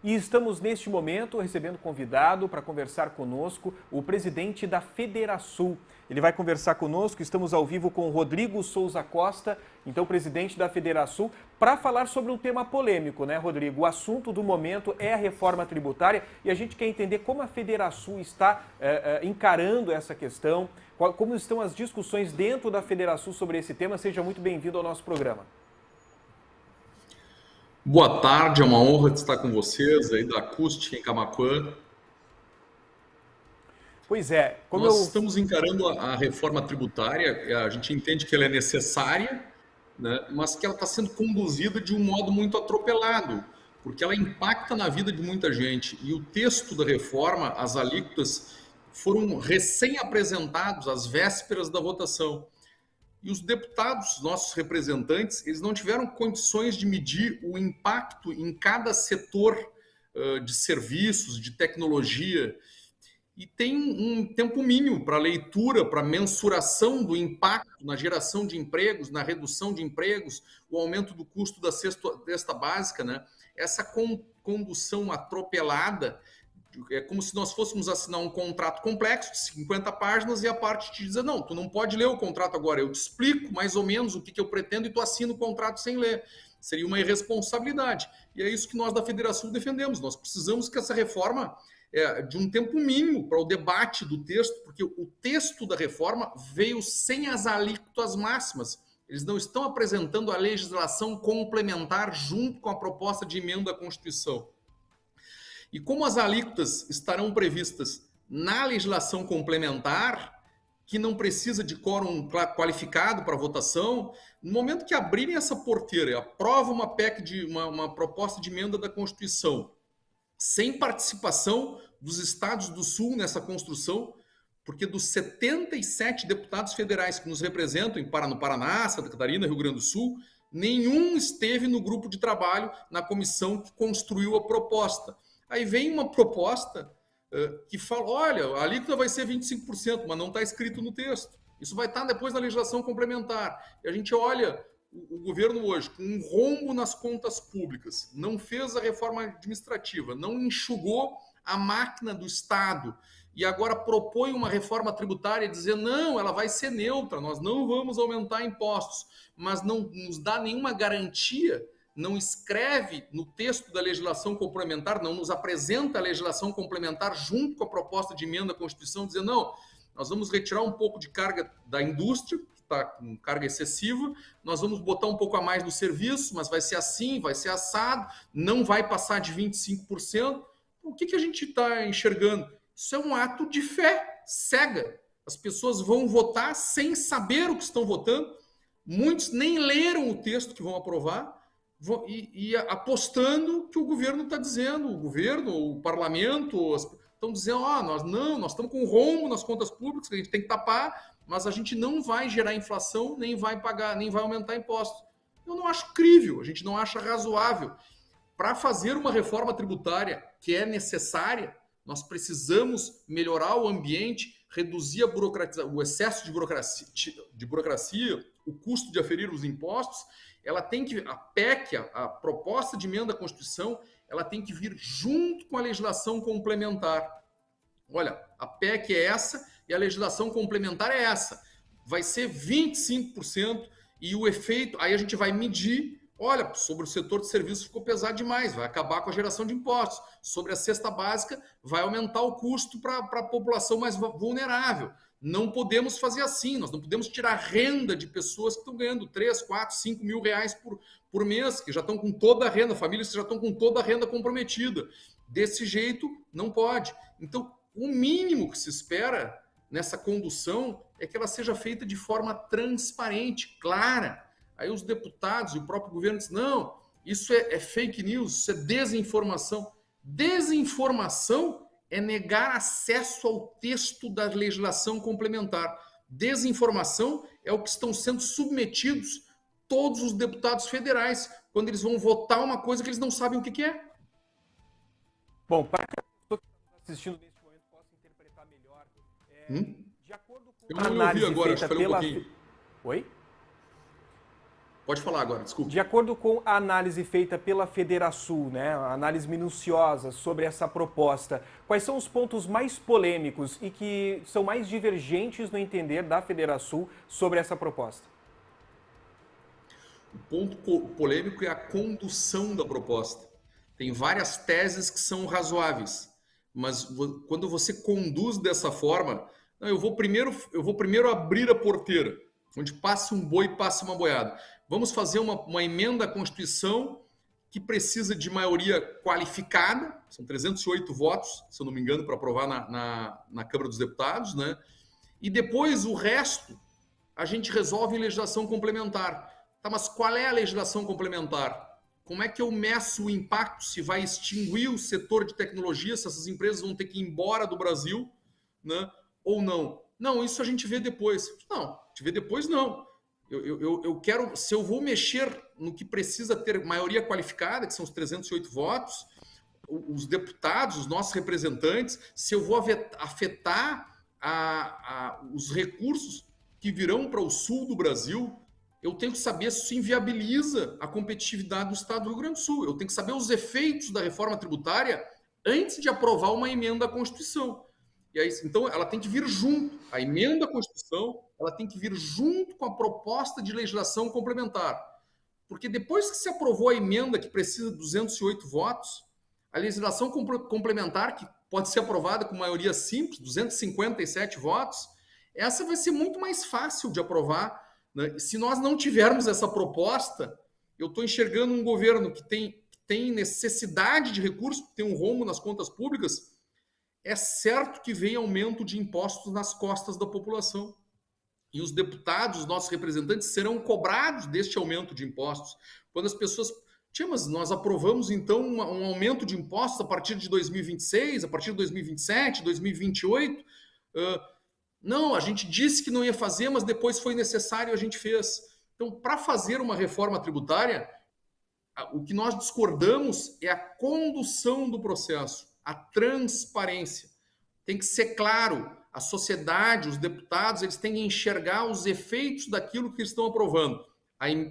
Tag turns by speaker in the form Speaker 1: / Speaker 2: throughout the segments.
Speaker 1: E estamos neste momento recebendo convidado para conversar conosco o presidente da Federasul. Ele vai conversar conosco, estamos ao vivo com o Rodrigo Souza Costa, então presidente da Federasul, para falar sobre um tema polêmico, né, Rodrigo? O assunto do momento é a reforma tributária e a gente quer entender como a Federasul está encarando essa questão, como estão as discussões dentro da Federasul sobre esse tema. Seja muito bem-vindo ao nosso programa.
Speaker 2: Boa tarde, é uma honra estar com vocês aí da Acústica em Camaquã.
Speaker 1: Pois é,
Speaker 2: nós estamos encarando a reforma tributária, a gente entende que ela é necessária, né, mas que ela está sendo conduzida de um modo muito atropelado, porque ela impacta na vida de muita gente. E o texto da reforma, as alíquotas, foram recém-apresentados às vésperas da votação. E os deputados, nossos representantes, eles não tiveram condições de medir o impacto em cada setor de serviços, de tecnologia. E tem um tempo mínimo para leitura, para mensuração do impacto na geração de empregos, na redução de empregos, o aumento do custo da cesta básica, né? Essa condução atropelada. É como se nós fôssemos assinar um contrato complexo de 50 páginas e a parte te dizer, não, tu não pode ler o contrato agora, eu te explico mais ou menos o que eu pretendo e tu assina o contrato sem ler. Seria uma irresponsabilidade. E é isso que nós da Federação defendemos. Nós precisamos que essa reforma de um tempo mínimo para o debate do texto, porque o texto da reforma veio sem as alíquotas máximas. Eles não estão apresentando a legislação complementar junto com a proposta de emenda à Constituição. E como as alíquotas estarão previstas na legislação complementar, que não precisa de quórum qualificado para votação, no momento que abrirem essa porteira e aprovam uma PEC, uma proposta de emenda da Constituição, sem participação dos estados do Sul nessa construção, porque dos 77 deputados federais que nos representam no Paraná, Santa Catarina, Rio Grande do Sul, nenhum esteve no grupo de trabalho, na comissão que construiu a proposta. Aí vem uma proposta que fala, olha, a alíquota vai ser 25%, mas não está escrito no texto. Isso vai estar depois na legislação complementar. E a gente olha o governo hoje com um rombo nas contas públicas, não fez a reforma administrativa, não enxugou a máquina do Estado e agora propõe uma reforma tributária dizendo, não, ela vai ser neutra, nós não vamos aumentar impostos, mas não nos dá nenhuma garantia, não escreve no texto da legislação complementar, não nos apresenta a legislação complementar junto com a proposta de emenda à Constituição, dizendo, não, nós vamos retirar um pouco de carga da indústria, que está com carga excessiva, nós vamos botar um pouco a mais no serviço, mas vai ser assim, vai ser assado, não vai passar de 25%. O que a gente está enxergando? Isso é um ato de fé cega. As pessoas vão votar sem saber o que estão votando, muitos nem leram o texto que vão aprovar, e apostando que o governo está dizendo, o governo, o parlamento, estão dizendo, nós estamos com rombo nas contas públicas, que a gente tem que tapar, mas a gente não vai gerar inflação, nem vai pagar, nem vai aumentar impostos. Eu não acho crível, a gente não acha razoável. Para fazer uma reforma tributária que é necessária, nós precisamos melhorar o ambiente, reduzir o excesso de burocracia, o custo de aferir os impostos. Ela tem que, a PEC, a proposta de emenda à Constituição, ela tem que vir junto com a legislação complementar. Olha, a PEC é essa e a legislação complementar é essa. Vai ser 25% e o efeito, aí a gente vai medir, olha, sobre o setor de serviços ficou pesado demais, vai acabar com a geração de impostos. Sobre a cesta básica, vai aumentar o custo para a população mais vulnerável. Não podemos fazer assim, nós não podemos tirar renda de pessoas que estão ganhando 3, 4, 5 mil reais por mês, que já estão com toda a renda, famílias que já estão com toda a renda comprometida. Desse jeito, não pode. Então, o mínimo que se espera nessa condução é que ela seja feita de forma transparente, clara. Aí os deputados e o próprio governo dizem, não, isso é fake news, isso é desinformação. Desinformação é negar acesso ao texto da legislação complementar. Desinformação é o que estão sendo submetidos todos os deputados federais quando eles vão votar uma coisa que eles não sabem o que é.
Speaker 1: Bom, para que a pessoa que está assistindo neste momento possa interpretar melhor, de acordo com
Speaker 2: a análise feita pela...
Speaker 1: Oi?
Speaker 2: Pode falar agora, desculpa.
Speaker 1: De acordo com a análise feita pela Federasul, né, a análise minuciosa sobre essa proposta, quais são os pontos mais polêmicos e que são mais divergentes no entender da Federasul sobre essa proposta?
Speaker 2: O ponto polêmico é a condução da proposta. Tem várias teses que são razoáveis, mas quando você conduz dessa forma, não, eu vou primeiro abrir a porteira, onde passa um boi, passa uma boiada. Vamos fazer uma emenda à Constituição que precisa de maioria qualificada, são 308 votos, se eu não me engano, para aprovar na Câmara dos Deputados, né? E depois o resto a gente resolve em legislação complementar. Tá, mas qual é a legislação complementar? Como é que eu meço o impacto, se vai extinguir o setor de tecnologia, se essas empresas vão ter que ir embora do Brasil, né? Ou não? Não, isso a gente vê depois. Não, a gente vê depois não. Eu quero, se eu vou mexer no que precisa ter maioria qualificada, que são os 308 votos, os deputados, os nossos representantes, se eu vou afetar os recursos que virão para o sul do Brasil, eu tenho que saber se isso inviabiliza a competitividade do estado do Rio Grande do Sul. Eu tenho que saber os efeitos da reforma tributária antes de aprovar uma emenda à Constituição. E aí, então, ela tem que vir junto. A emenda à Constituição, ela tem que vir junto com a proposta de legislação complementar. Porque depois que se aprovou a emenda que precisa de 208 votos, a legislação complementar, que pode ser aprovada com maioria simples, 257 votos, essa vai ser muito mais fácil de aprovar, né? Se nós não tivermos essa proposta, eu estou enxergando um governo que tem necessidade de recursos, que tem um rombo nas contas públicas. É certo que vem aumento de impostos nas costas da população. E os deputados, os nossos representantes, serão cobrados deste aumento de impostos. Quando as pessoas... mas nós aprovamos, então, um aumento de impostos a partir de 2026, a partir de 2027, 2028. Não, a gente disse que não ia fazer, mas depois foi necessário e a gente fez. Então, para fazer uma reforma tributária, o que nós discordamos é a condução do processo, a transparência. Tem que ser claro, a sociedade, os deputados, eles têm que enxergar os efeitos daquilo que eles estão aprovando.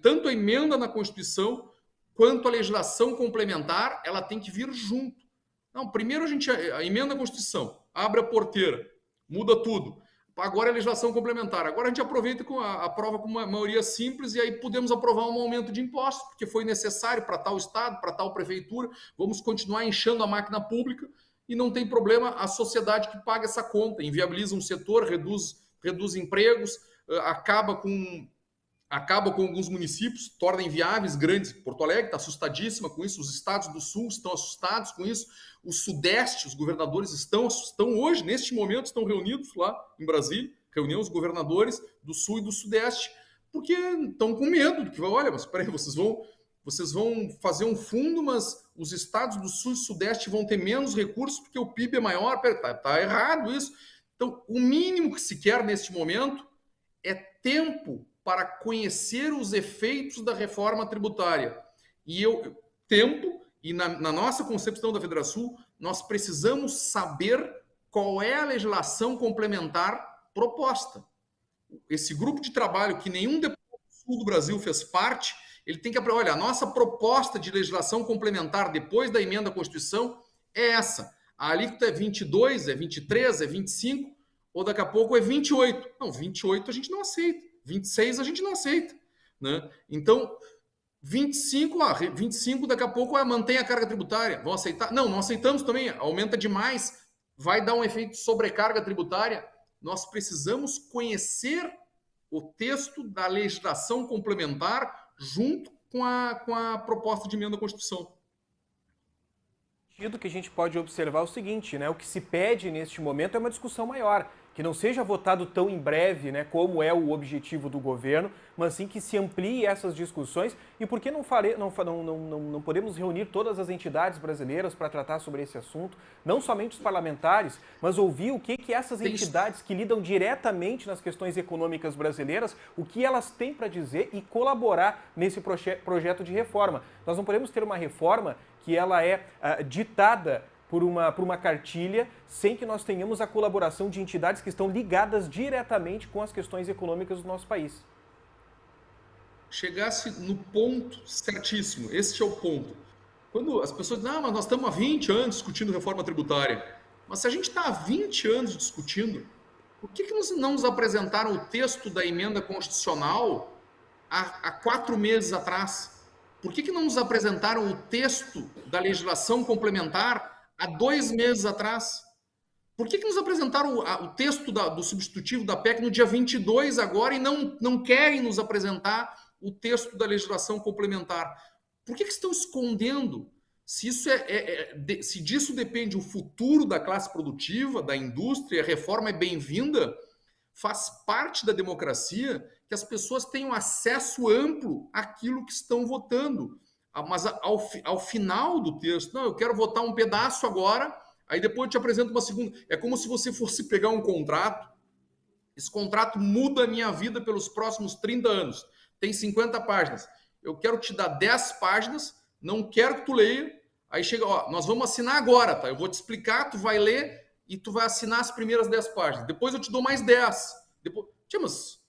Speaker 2: Tanto a emenda na Constituição quanto a legislação complementar, ela tem que vir junto. Não, primeiro a emenda à Constituição, abre a porteira, muda tudo. Agora é a legislação complementar. Agora a gente aproveita aprova com uma maioria simples e aí podemos aprovar um aumento de impostos, porque foi necessário para tal estado, para tal prefeitura. Vamos continuar enchendo a máquina pública e não tem problema a sociedade que paga essa conta, inviabiliza um setor, reduz empregos, acaba com alguns municípios, torna inviáveis grandes. Porto Alegre está assustadíssima com isso, os estados do sul estão assustados com isso, o sudeste, os governadores estão hoje, neste momento, estão reunidos lá em Brasília, reunião os governadores do sul e do sudeste, porque estão com medo, que olha, mas peraí, vocês vão fazer um fundo, mas os estados do sul e sudeste vão ter menos recursos porque o PIB é maior. Tá errado isso. Então, o mínimo que se quer neste momento é tempo para conhecer os efeitos da reforma tributária. E na nossa concepção da Federasul, nós precisamos saber qual é a legislação complementar proposta. Esse grupo de trabalho que nenhum deputado do sul do Brasil fez parte, ele tem que aprovar. Olha, a nossa proposta de legislação complementar depois da emenda à Constituição é essa. A alíquota é 22, é 23, é 25, ou daqui a pouco é 28. Não, 28 a gente não aceita. 26 a gente não aceita, né? Então, 25 daqui a pouco mantém a carga tributária. Vão aceitar? Não aceitamos também. Aumenta demais. Vai dar um efeito de sobrecarga tributária. Nós precisamos conhecer o texto da legislação complementar junto com a proposta de emenda à Constituição.
Speaker 1: Que a gente pode observar o seguinte, né? O que se pede neste momento é uma discussão maior, que não seja votado tão em breve, né, como é o objetivo do governo, mas sim que se amplie essas discussões. E por que não podemos reunir todas as entidades brasileiras para tratar sobre esse assunto, não somente os parlamentares, mas ouvir o que essas entidades que lidam diretamente nas questões econômicas brasileiras, o que elas têm para dizer e colaborar nesse projeto de reforma. Nós não podemos ter uma reforma que ela é ditada por uma cartilha, sem que nós tenhamos a colaboração de entidades que estão ligadas diretamente com as questões econômicas do nosso país.
Speaker 2: chegasse no ponto certíssimo. Esse é o ponto. Quando as pessoas dizem, mas nós estamos há 20 anos discutindo reforma tributária. Mas se a gente está há 20 anos discutindo, por que não nos apresentaram o texto da emenda constitucional há 4 meses atrás? Por que não nos apresentaram o texto da legislação complementar há 2 meses atrás? Por que nos apresentaram o texto do substitutivo da PEC no dia 22 agora e não querem nos apresentar o texto da legislação complementar? Por que estão escondendo? Se se disso depende o futuro da classe produtiva, da indústria, a reforma é bem-vinda, faz parte da democracia que as pessoas tenham acesso amplo àquilo que estão votando. Mas ao final do texto, não, eu quero votar um pedaço agora, aí depois eu te apresento uma segunda. É como se você fosse pegar um contrato, esse contrato muda a minha vida pelos próximos 30 anos, tem 50 páginas. Eu quero te dar 10 páginas, não quero que tu leia, aí chega, ó, nós vamos assinar agora, tá? Eu vou te explicar, tu vai ler e tu vai assinar as primeiras 10 páginas. Depois eu te dou mais 10. Depois, mas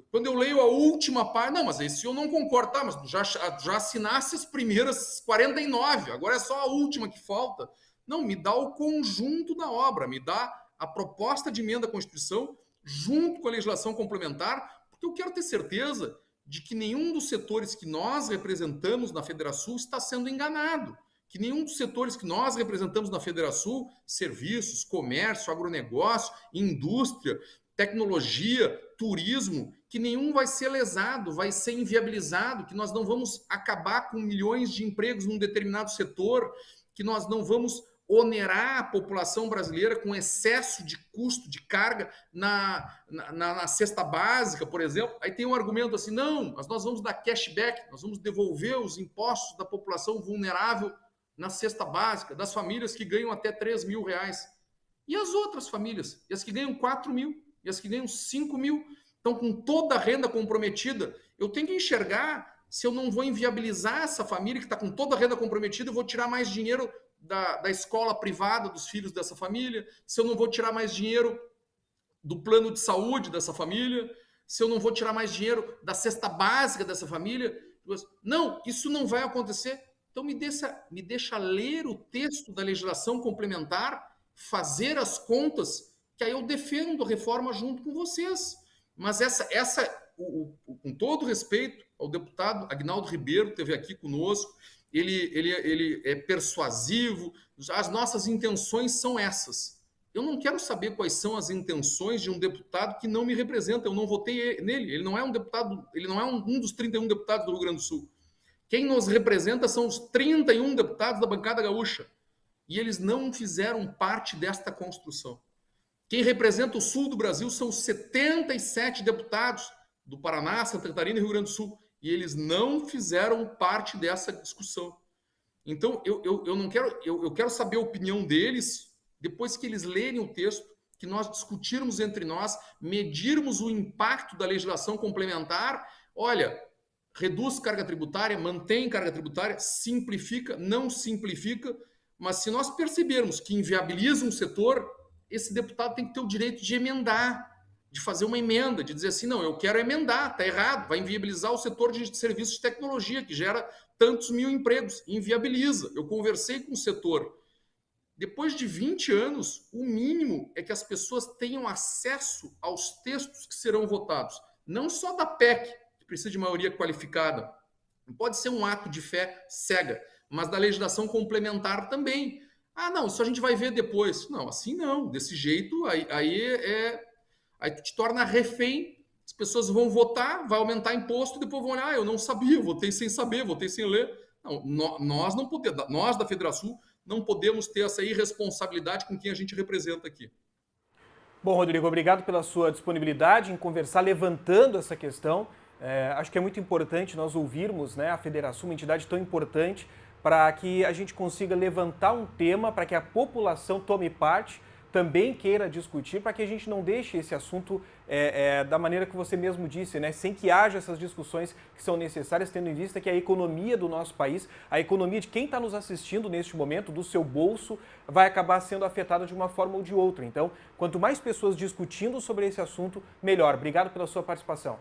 Speaker 2: quando eu leio a última página, não, mas esse eu não concordo, tá? Mas tu já assinasse as primeiras 49, agora é só a última que falta. Não, me dá o conjunto da obra, me dá a proposta de emenda à Constituição junto com a legislação complementar, porque eu quero ter certeza de que nenhum dos setores que nós representamos na Federação está sendo enganado, que nenhum dos setores que nós representamos na Federação, serviços, comércio, agronegócio, indústria, tecnologia, turismo, que nenhum vai ser lesado, vai ser inviabilizado, que nós não vamos acabar com milhões de empregos num determinado setor, que nós não vamos onerar a população brasileira com excesso de custo, de carga na cesta básica, por exemplo. Aí tem um argumento assim, não, mas nós vamos dar cashback, nós vamos devolver os impostos da população vulnerável na cesta básica, das famílias que ganham até 3 mil reais. E as outras famílias? E as que ganham 4 mil? E as que ganham 5 mil? Então, com toda a renda comprometida, eu tenho que enxergar se eu não vou inviabilizar essa família que está com toda a renda comprometida, eu vou tirar mais dinheiro da escola privada dos filhos dessa família, se eu não vou tirar mais dinheiro do plano de saúde dessa família, se eu não vou tirar mais dinheiro da cesta básica dessa família. Não, isso não vai acontecer. Então me deixa ler o texto da legislação complementar, fazer as contas, que aí eu defendo a reforma junto com vocês. Mas com todo respeito ao deputado Aguinaldo Ribeiro, que esteve aqui conosco, ele é persuasivo, as nossas intenções são essas. Eu não quero saber quais são as intenções de um deputado que não me representa, eu não votei nele, ele não é um deputado, ele não é um dos 31 deputados do Rio Grande do Sul. Quem nos representa são os 31 deputados da bancada gaúcha, e eles não fizeram parte desta construção. Quem representa o sul do Brasil são os 77 deputados do Paraná, Santa Catarina e Rio Grande do Sul, e eles não fizeram parte dessa discussão. Então, eu quero saber a opinião deles, depois que eles lerem o texto, que nós discutirmos entre nós, medirmos o impacto da legislação complementar. Olha, reduz carga tributária, mantém carga tributária, simplifica, não simplifica, mas se nós percebermos que inviabiliza um setor, esse deputado tem que ter o direito de emendar, de fazer uma emenda, de dizer assim, não, eu quero emendar, está errado, vai inviabilizar o setor de serviços de tecnologia, que gera tantos mil empregos, inviabiliza. Eu conversei com o setor. Depois de 20 anos, o mínimo é que as pessoas tenham acesso aos textos que serão votados. Não só da PEC, que precisa de maioria qualificada, não pode ser um ato de fé cega, mas da legislação complementar também. Ah, não, isso a gente vai ver depois. Não, assim não, desse jeito, aí tu te torna refém, as pessoas vão votar, vai aumentar imposto, depois vão olhar, eu não sabia, votei sem saber, votei sem ler. Não, nós não podemos, nós da Federação não podemos ter essa irresponsabilidade com quem a gente representa aqui.
Speaker 1: Bom, Rodrigo, obrigado pela sua disponibilidade em conversar, levantando essa questão. Acho que é muito importante nós ouvirmos, né, a Federação, uma entidade tão importante, para que a gente consiga levantar um tema, para que a população tome parte, também queira discutir, para que a gente não deixe esse assunto da maneira que você mesmo disse, né? Sem que haja essas discussões que são necessárias, tendo em vista que a economia do nosso país, a economia de quem está nos assistindo neste momento, do seu bolso, vai acabar sendo afetada de uma forma ou de outra. Então, quanto mais pessoas discutindo sobre esse assunto, melhor. Obrigado pela sua participação.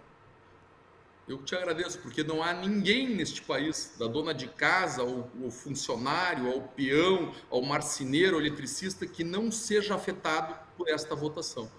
Speaker 2: Eu te agradeço, porque não há ninguém neste país, da dona de casa, ao funcionário, ao peão, ao marceneiro, ao eletricista, que não seja afetado por esta votação.